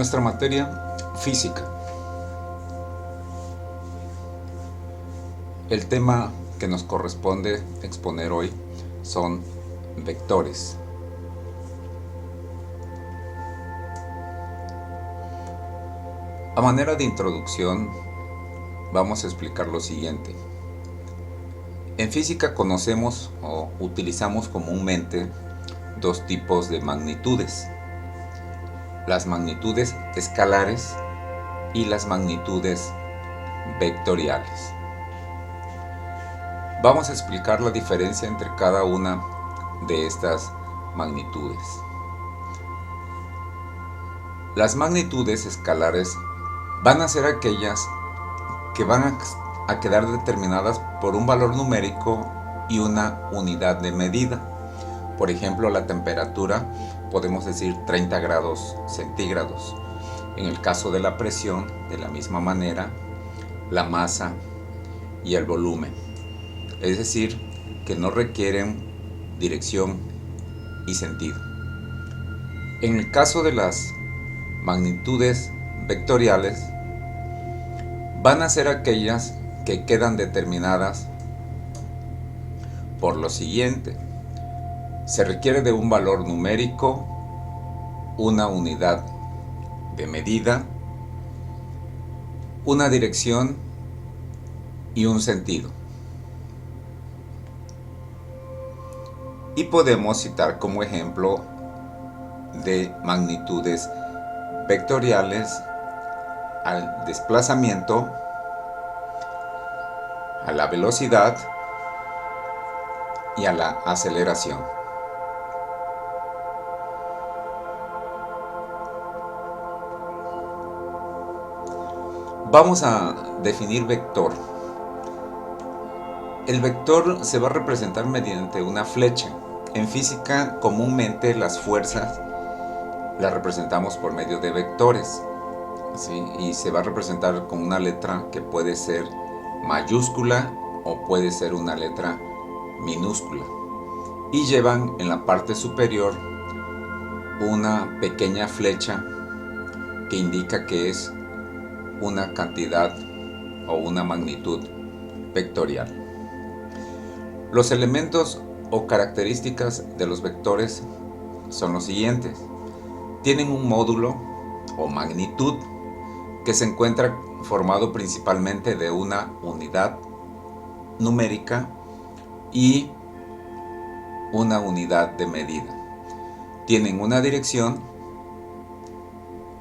Nuestra materia física. El tema que nos corresponde exponer hoy son vectores. A manera de introducción, vamos a explicar lo siguiente. En física conocemos o utilizamos comúnmente dos tipos de magnitudes: las magnitudes escalares y las magnitudes vectoriales. Vamos a explicar la diferencia entre cada una de estas magnitudes. Las magnitudes escalares van a ser aquellas que van a quedar determinadas por un valor numérico y una unidad de medida. Por ejemplo, la temperatura podemos decir 30 grados centígrados. En el caso de la presión, de la misma manera, la masa y el volumen. Es decir, que no requieren dirección y sentido. En el caso de las magnitudes vectoriales, van a ser aquellas que quedan determinadas por lo siguiente. Se requiere de un valor numérico, una unidad de medida, una dirección y un sentido. Y podemos citar como ejemplo de magnitudes vectoriales al desplazamiento, a la velocidad y a la aceleración. Vamos a definir vector. El vector se va a representar mediante una flecha. En física, comúnmente las fuerzas las representamos por medio de vectores, ¿sí? Y se va a representar con una letra que puede ser mayúscula o puede ser una letra minúscula. Y llevan en la parte superior una pequeña flecha que indica que es una cantidad o una magnitud vectorial. Los elementos o características de los vectores son los siguientes. Tienen un módulo o magnitud que se encuentra formado principalmente de una unidad numérica y una unidad de medida. Tienen una dirección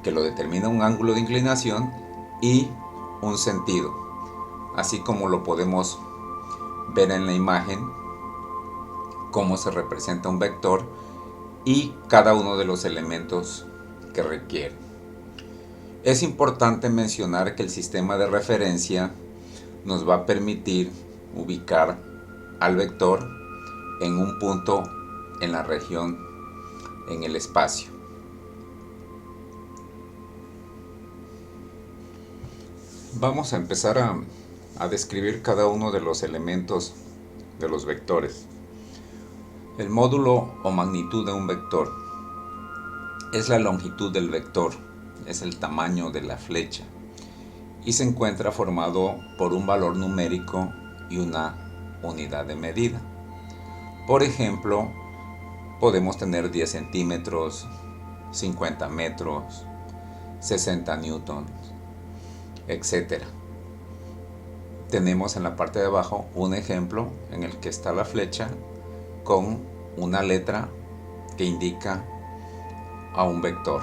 que lo determina un ángulo de inclinación y un sentido, así como lo podemos ver en la imagen, cómo se representa un vector y cada uno de los elementos que requiere. Es importante mencionar que el sistema de referencia nos va a permitir ubicar al vector en un punto en la región, en el espacio. Vamos a empezar a describir cada uno de los elementos de los vectores. El módulo o magnitud de un vector es la longitud del vector, es el tamaño de la flecha y se encuentra formado por un valor numérico y una unidad de medida. Por ejemplo, podemos tener 10 centímetros, 50 metros, 60 newtons, etc. Tenemos en la parte de abajo un ejemplo en el que está la flecha con una letra que indica a un vector.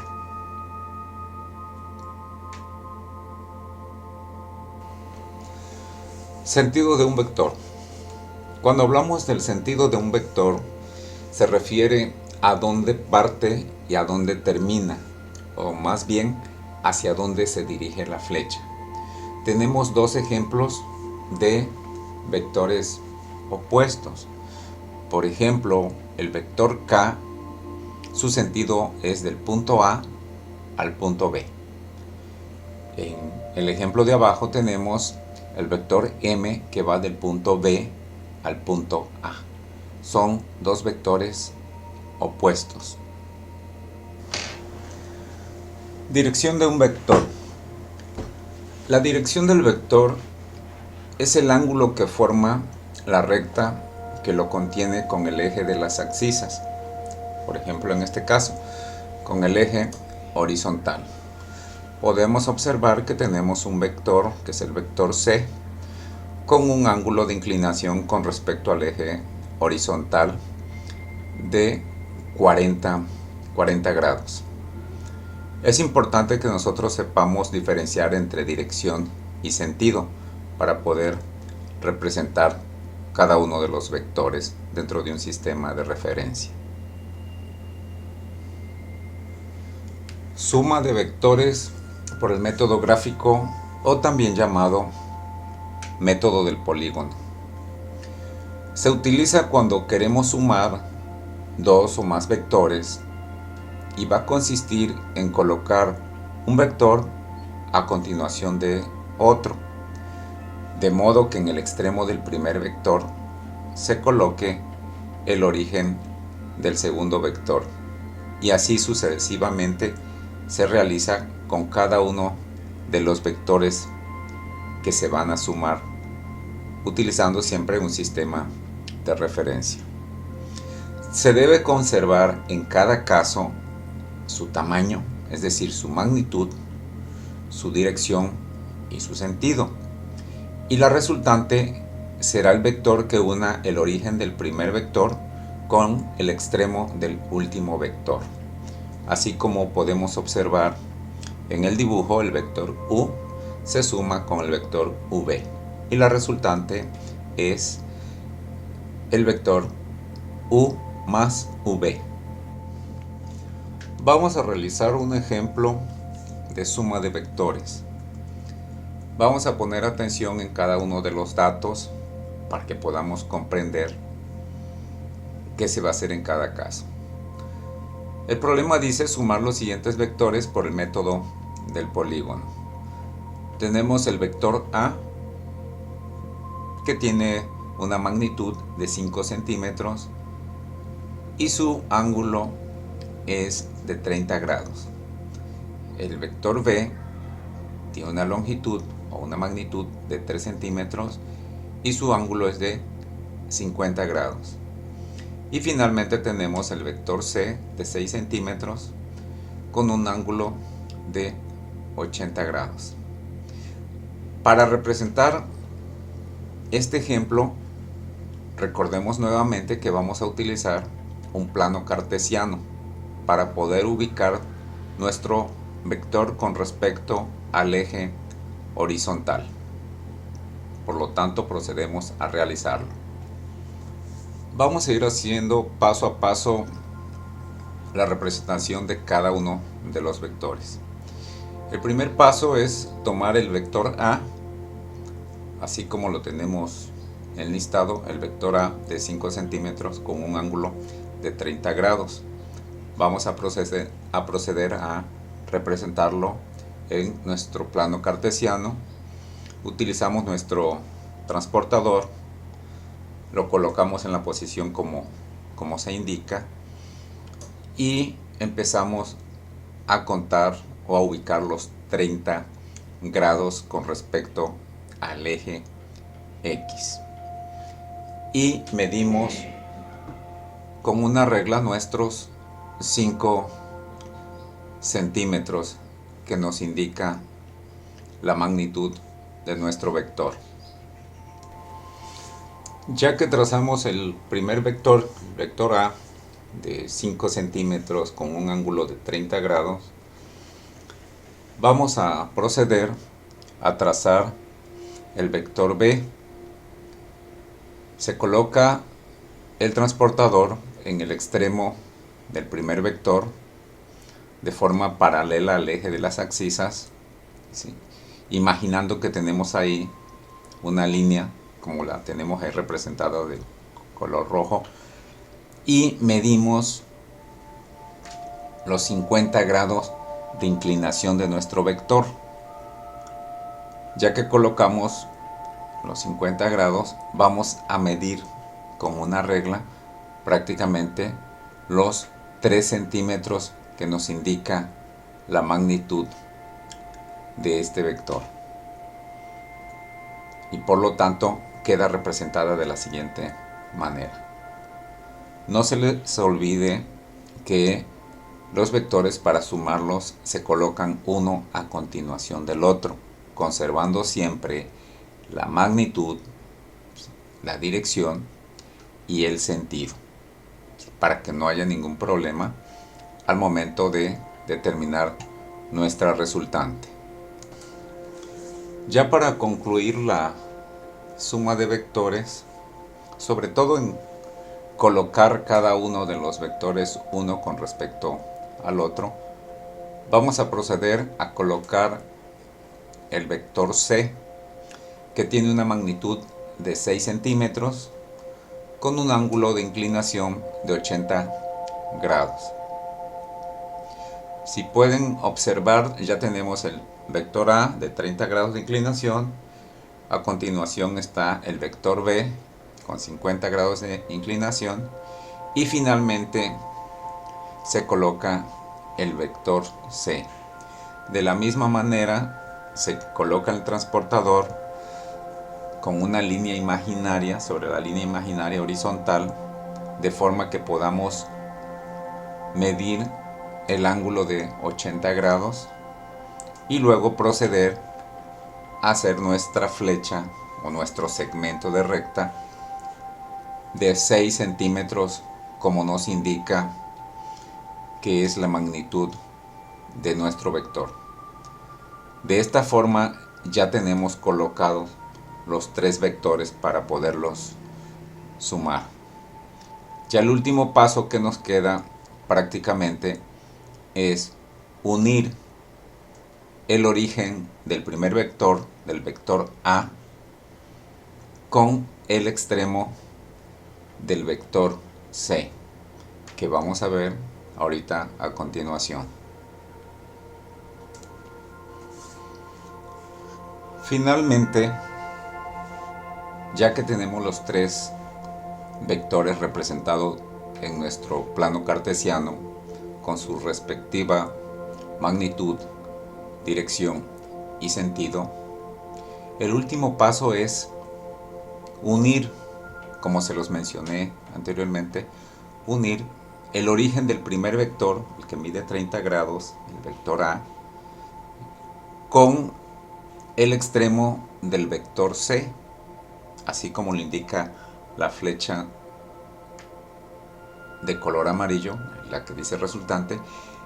Sentido de un vector. Cuando hablamos del sentido de un vector, se refiere a dónde parte y a dónde termina, o más bien hacia dónde se dirige la flecha. Tenemos dos ejemplos de vectores opuestos. Por ejemplo, el vector K, su sentido es del punto A al punto B. En el ejemplo de abajo tenemos el vector M, que va del punto B al punto A. Son dos vectores opuestos. Dirección de un vector. La dirección del vector es el ángulo que forma la recta que lo contiene con el eje de las abscisas. Por ejemplo, en este caso, con el eje horizontal. Podemos observar que tenemos un vector, que es el vector C, con un ángulo de inclinación con respecto al eje horizontal de 40 grados. Es importante que nosotros sepamos diferenciar entre dirección y sentido para poder representar cada uno de los vectores dentro de un sistema de referencia. Suma de vectores por el método gráfico, o también llamado método del polígono. Se utiliza cuando queremos sumar dos o más vectores y va a consistir en colocar un vector a continuación de otro, de modo que en el extremo del primer vector se coloque el origen del segundo vector, y así sucesivamente se realiza con cada uno de los vectores que se van a sumar, utilizando siempre un sistema de referencia. Se debe conservar en cada caso su tamaño, es decir, su magnitud, su dirección y su sentido. Y la resultante será el vector que una el origen del primer vector con el extremo del último vector. Así como podemos observar en el dibujo, el vector U se suma con el vector V y la resultante es el vector U más V. Vamos a realizar un ejemplo de suma de vectores. Vamos a poner atención en cada uno de los datos para que podamos comprender qué se va a hacer en cada caso. El problema dice sumar los siguientes vectores por el método del polígono. Tenemos el vector A, que tiene una magnitud de 5 centímetros y su ángulo es de 30 grados. El vector B tiene una longitud o una magnitud de 3 centímetros y su ángulo es de 50 grados. Y finalmente tenemos el vector C de 6 centímetros con un ángulo de 80 grados. Para representar este ejemplo, recordemos nuevamente que vamos a utilizar un plano cartesiano para poder ubicar nuestro vector con respecto al eje horizontal. Por lo tanto, procedemos a realizarlo. Vamos a ir haciendo paso a paso la representación de cada uno de los vectores. El primer paso es tomar el vector A, así como lo tenemos enlistado, el vector A de 5 centímetros con un ángulo de 30 grados. Vamos a proceder a representarlo en nuestro plano cartesiano. Utilizamos nuestro transportador, lo colocamos en la posición como se indica y empezamos a contar o a ubicar los 30 grados con respecto al eje X y medimos con una regla nuestros 5 centímetros que nos indica la magnitud de nuestro vector. Ya que trazamos el primer vector, el vector A de 5 centímetros con un ángulo de 30 grados, vamos a proceder a trazar el vector B. Se coloca el transportador en el extremo del primer vector de forma paralela al eje de las abscisas, ¿sí? Imaginando que tenemos ahí una línea como la tenemos ahí representada de color rojo, y medimos los 50 grados de inclinación de nuestro vector. Ya que colocamos los 50 grados, vamos a medir con una regla prácticamente los 3 centímetros que nos indica la magnitud de este vector. Y por lo tanto queda representada de la siguiente manera. No se les olvide que los vectores, para sumarlos, se colocan uno a continuación del otro, conservando siempre la magnitud, la dirección y el sentido, para que no haya ningún problema al momento de determinar nuestra resultante. Ya para concluir la suma de vectores, sobre todo en colocar cada uno de los vectores uno con respecto al otro, vamos a proceder a colocar el vector C, que tiene una magnitud de 6 centímetros con un ángulo de inclinación de 80 grados. Si pueden observar, ya tenemos el vector A de 30 grados de inclinación. A continuación está el vector B con 50 grados de inclinación. Y finalmente se coloca el vector C. De la misma manera se coloca el transportador con una línea imaginaria sobre la línea imaginaria horizontal, de forma que podamos medir el ángulo de 80 grados y luego proceder a hacer nuestra flecha o nuestro segmento de recta de 6 centímetros, como nos indica que es la magnitud de nuestro vector. De esta forma ya tenemos colocados los tres vectores para poderlos sumar. Ya el último paso que nos queda prácticamente es unir el origen del primer vector, del vector A, con el extremo del vector C, que vamos a ver ahorita a continuación. Finalmente, ya que tenemos los tres vectores representados en nuestro plano cartesiano con su respectiva magnitud, dirección y sentido, el último paso es unir, como se los mencioné anteriormente, unir el origen del primer vector, el que mide 30 grados, el vector A, con el extremo del vector C, así como lo indica la flecha de color amarillo, la que dice resultante,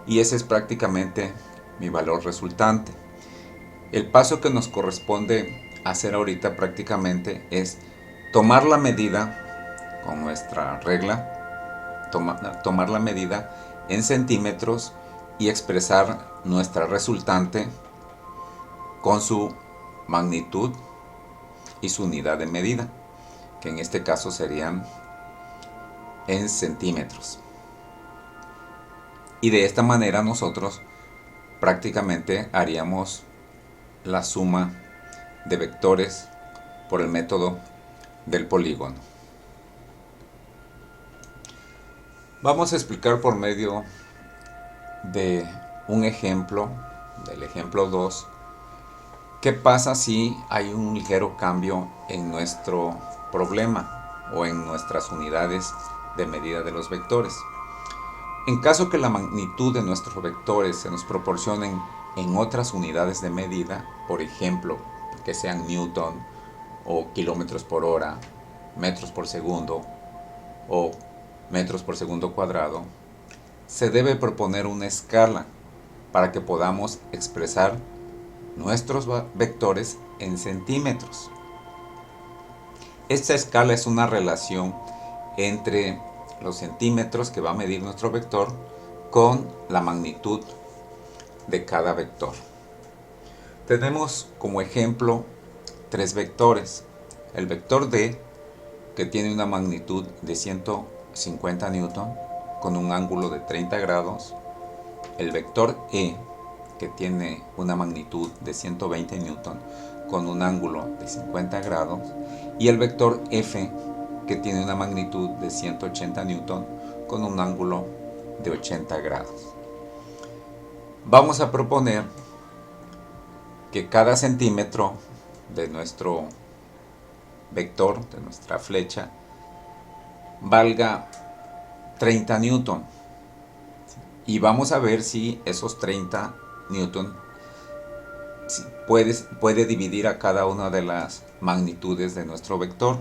y ese es prácticamente mi valor resultante. El paso que nos corresponde hacer ahorita prácticamente es tomar la medida con nuestra regla, tomar la medida en centímetros y expresar nuestra resultante con su magnitud y su unidad de medida, que en este caso serían en centímetros. Y de esta manera nosotros prácticamente haríamos la suma de vectores por el método del polígono. Vamos a explicar por medio de un ejemplo, del ejemplo 2, qué pasa si hay un ligero cambio en nuestro problema o en nuestras unidades de medida de los vectores. En caso que la magnitud de nuestros vectores se nos proporcionen en otras unidades de medida, por ejemplo, que sean newton o kilómetros por hora, metros por segundo o metros por segundo cuadrado, se debe proponer una escala para que podamos expresar nuestros vectores en centímetros. Esta escala es una relación entre los centímetros que va a medir nuestro vector con la magnitud de cada vector. Tenemos como ejemplo tres vectores. El vector D, que tiene una magnitud de 150 newton con un ángulo de 30 grados. El vector E, que tiene una magnitud de 120 newton con un ángulo de 50 grados. Y el vector F, que tiene una magnitud de 180 newton con un ángulo de 80 grados. Vamos a proponer que cada centímetro de nuestro vector, de nuestra flecha, valga 30 newton. Y vamos a ver si esos 30 newton puede dividir a cada una de las magnitudes de nuestro vector.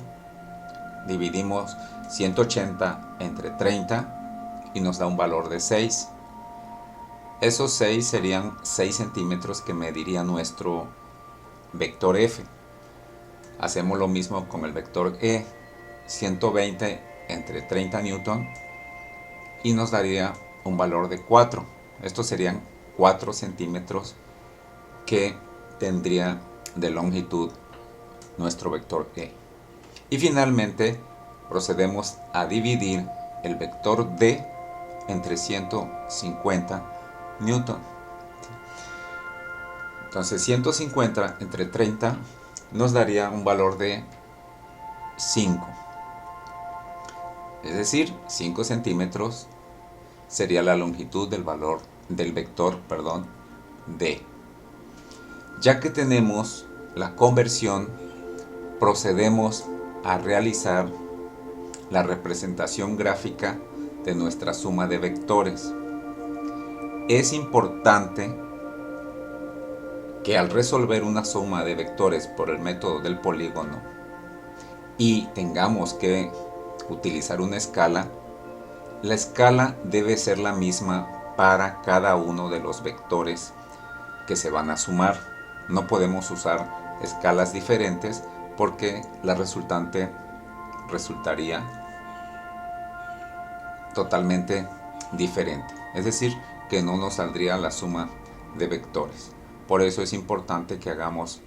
Dividimos 180 entre 30 y nos da un valor de 6. Esos 6 serían 6 centímetros que mediría nuestro vector F. Hacemos lo mismo con el vector E, 120 entre 30 newton y nos daría un valor de 4. Estos serían 4 centímetros que tendría de longitud nuestro vector E. Y finalmente procedemos a dividir el vector D entre 150 newton. Entonces 150 entre 30 nos daría un valor de 5. Es decir, 5 centímetros sería la longitud del vector D. Ya que tenemos la conversión, procedemos a realizar la representación gráfica de nuestra suma de vectores. Es importante que al resolver una suma de vectores por el método del polígono y tengamos que utilizar una escala, la escala debe ser la misma para cada uno de los vectores que se van a sumar. No podemos usar escalas diferentes porque la resultante resultaría totalmente diferente. Es decir, que no nos saldría la suma de vectores. Por eso es importante que hagamos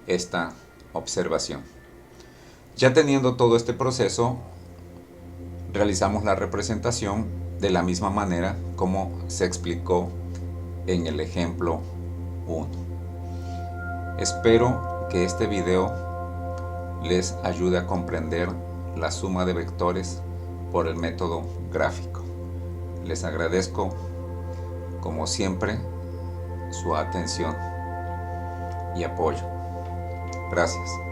esta observación. Ya teniendo todo este proceso, realizamos la representación de la misma manera como se explicó en el ejemplo 1. Espero que este video les ayude a comprender la suma de vectores por el método gráfico. Les agradezco, como siempre, su atención y apoyo. Gracias.